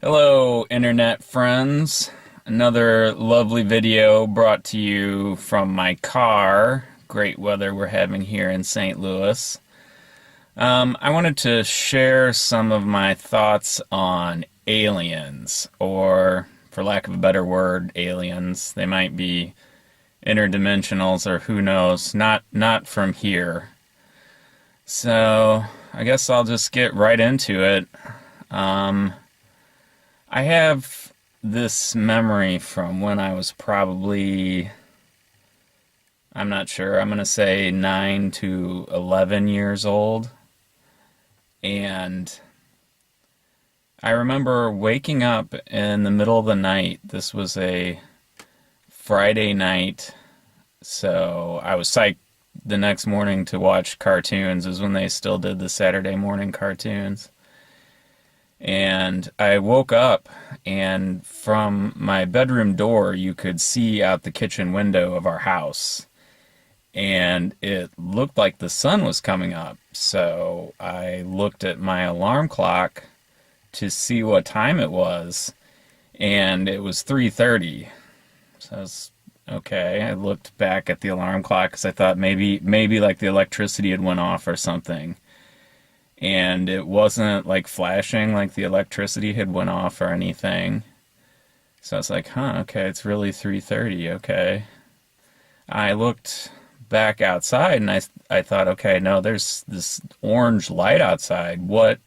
Hello, internet friends. Another lovely video brought to you from my car. Great weather we're having here in St. Louis. I wanted to share some of my thoughts on aliens, or for lack of a better word, aliens. They might be interdimensionals or who knows, not from here. So, I guess I'll just get right into it. I have this memory from when I was probably, I'm not sure, I'm going to say 9 to 11 years old. And I remember waking up in the middle of the night. This was a Friday night, so I was psyched the next morning to watch cartoons. It was when they still did the Saturday morning cartoons. And I woke up, and from my bedroom door, you could see out the kitchen window of our house. And it looked like the sun was coming up. So I looked at my alarm clock to see what time it was, and it was 3:30. So I was okay. I looked back at the alarm clock because I thought maybe like the electricity had went off or something. And it wasn't like flashing like the electricity had went off or anything. So I was like, okay, it's really 3:30, okay. I looked back outside and I thought, okay, no, there's this orange light outside. What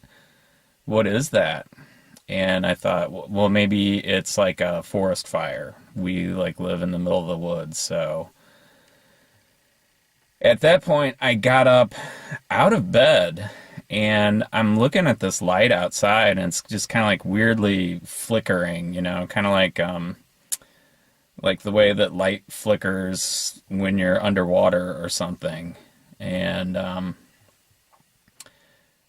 is that? And I thought, well, maybe it's like a forest fire. We like live in the middle of the woods, so at that point I got up out of bed and I'm looking at this light outside, and it's just kind of like weirdly flickering, kind of like the way that light flickers when you're underwater or something. And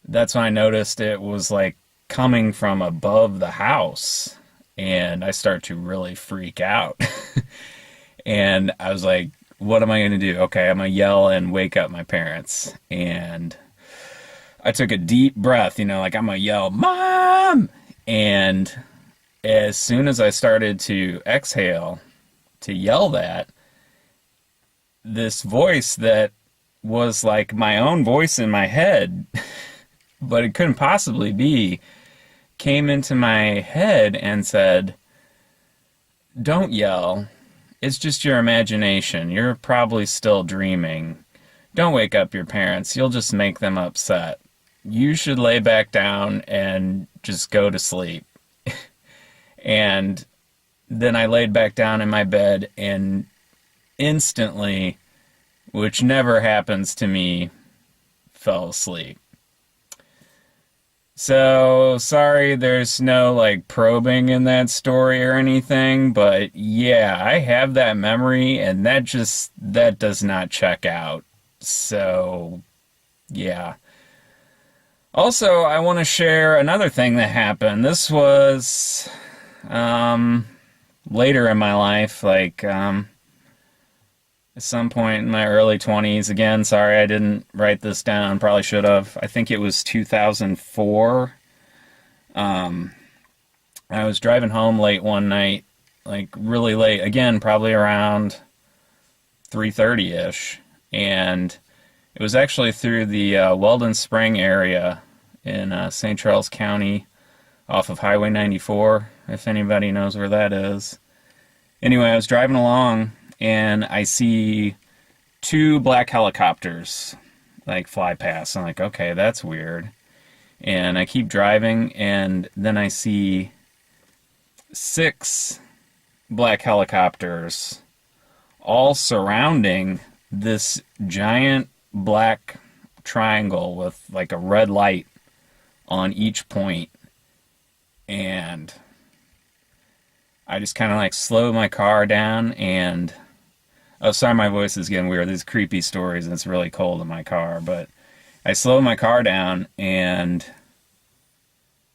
that's when I noticed it was like coming from above the house, and I start to really freak out. And I was like, what am I going to do? Okay, I'm going to yell and wake up my parents. And I took a deep breath, like I'm going to yell, Mom! And as soon as I started to exhale, to yell that, this voice that was like my own voice in my head, but it couldn't possibly be, came into my head and said, don't yell. It's just your imagination. You're probably still dreaming. Don't wake up your parents. You'll just make them upset. You should lay back down and just go to sleep. And then I laid back down in my bed and instantly, which never happens to me, fell asleep. So, sorry there's no like probing in that story or anything, but yeah, I have that memory and that does not check out. So, yeah. Also, I want to share another thing that happened. This was later in my life, like at some point in my early 20s. Again, sorry I didn't write this down. Probably should have. I think it was 2004. I was driving home late one night, like really late. Again, probably around 3:30-ish. And it was actually through the Weldon Spring area in St. Charles County off of Highway 94, if anybody knows where that is. Anyway, I was driving along and I see two black helicopters like fly past. I'm like, okay, that's weird. And I keep driving, and then I see 6 black helicopters all surrounding this giant black triangle with like a red light on each point. And I just kind of like slowed my car down and oh, sorry, my voice is getting weird. These creepy stories and it's really cold in my car, but I slowed my car down and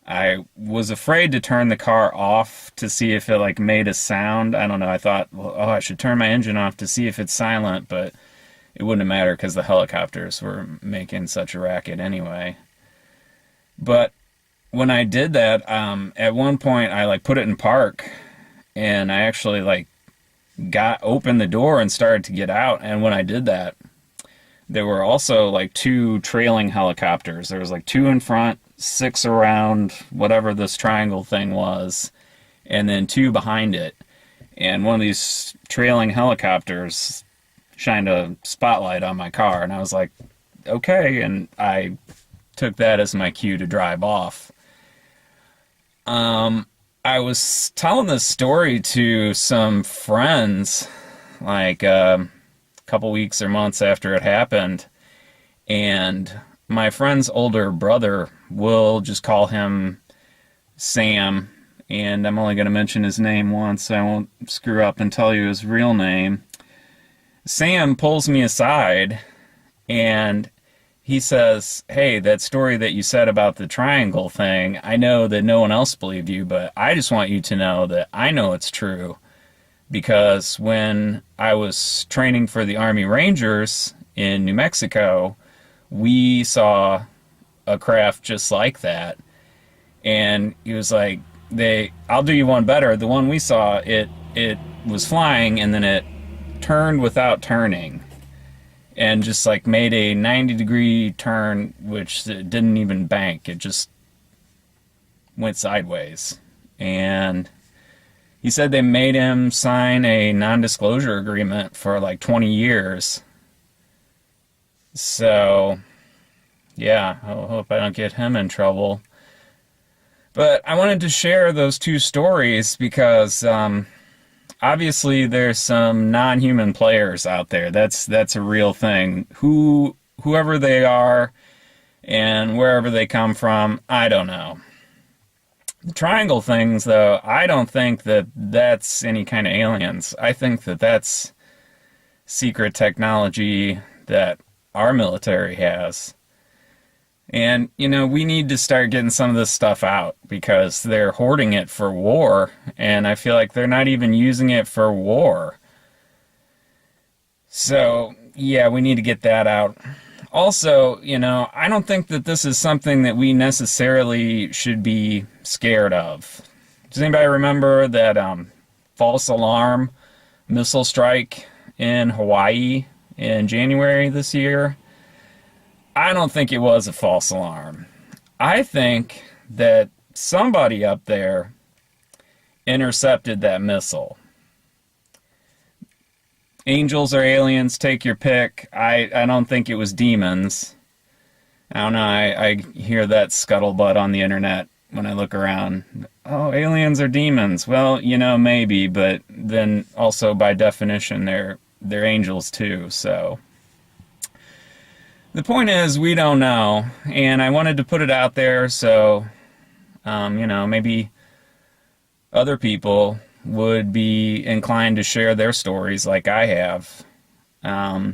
I was afraid to turn the car off to see if it like made a sound. I don't know. I thought, well, I should turn my engine off to see if it's silent, but it wouldn't matter because the helicopters were making such a racket anyway. But when I did that, at one point I like put it in park, and I actually like got opened the door and started to get out. And when I did that, there were also like two trailing helicopters. There was like two in front, six around whatever this triangle thing was, and then two behind it. And one of these trailing helicopters shined a spotlight on my car, and I was like, okay, and I took that as my cue to drive off. I was telling this story to some friends like a couple weeks or months after it happened, and my friend's older brother, we'll just call him Sam, and I'm only going to mention his name once, so I won't screw up and tell you his real name. Sam pulls me aside, and he says, hey, that story that you said about the triangle thing, I know that no one else believed you, but I just want you to know that I know it's true, because when I was training for the Army Rangers in New Mexico, we saw a craft just like that. And he was like, I'll do you one better. The one we saw, it was flying, and then it turned without turning, and just like made a 90-degree turn, which it didn't even bank. It just went sideways. And he said they made him sign a non-disclosure agreement for like 20 years. So, yeah, I hope I don't get him in trouble. But I wanted to share those two stories because obviously there's some non-human players out there. That's a real thing. Whoever they are and wherever they come from, I don't know. The triangle things, though, I don't think that that's any kind of aliens. I think that that's secret technology that our military has. And, you know, we need to start getting some of this stuff out because they're hoarding it for war, and I feel like they're not even using it for war. So, yeah, we need to get that out. Also, you know, I don't think that this is something that we necessarily should be scared of. Does anybody remember that false alarm missile strike in Hawaii in January this year? I don't think it was a false alarm. I think that somebody up there intercepted that missile. Angels or aliens, take your pick. I don't think it was demons. I don't know, I hear that scuttlebutt on the internet when I look around. Oh, aliens or demons? Well, you know, maybe, but then also by definition they're angels too, so... The point is, we don't know, and I wanted to put it out there so, you know, maybe other people would be inclined to share their stories like I have. I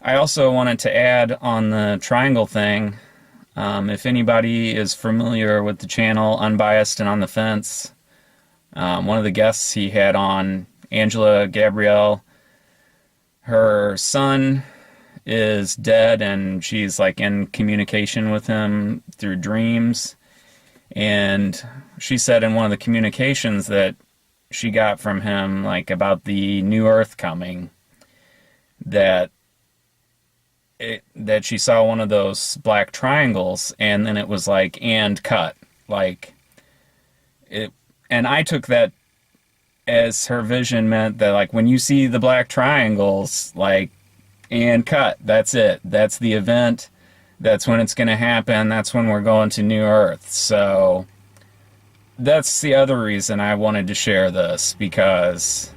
also wanted to add on the triangle thing, if anybody is familiar with the channel Unbiased and on the Fence, one of the guests he had on, Angela Gabrielle, her son is dead, and she's like in communication with him through dreams, and she said in one of the communications that she got from him, like about the new earth coming, that she saw one of those black triangles, and then it was like, and cut, like it. And I took that as her vision meant that, like, when you see the black triangles, like, and cut. That's it. That's the event. That's when it's going to happen. That's when we're going to New Earth. So that's the other reason I wanted to share this, because,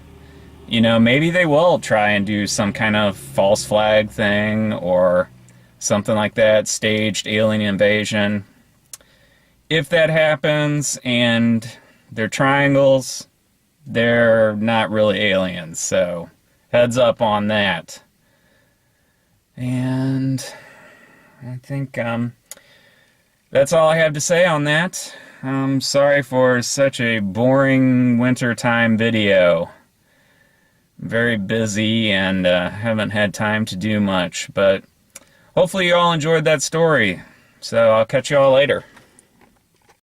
you know, maybe they will try and do some kind of false flag thing or something like that, staged alien invasion. If that happens and they're triangles, they're not really aliens. So heads up on that. And I think that's all I have to say on that. I'm sorry for such a boring wintertime video. I'm very busy and haven't had time to do much, but hopefully you all enjoyed that story. So I'll catch you all later.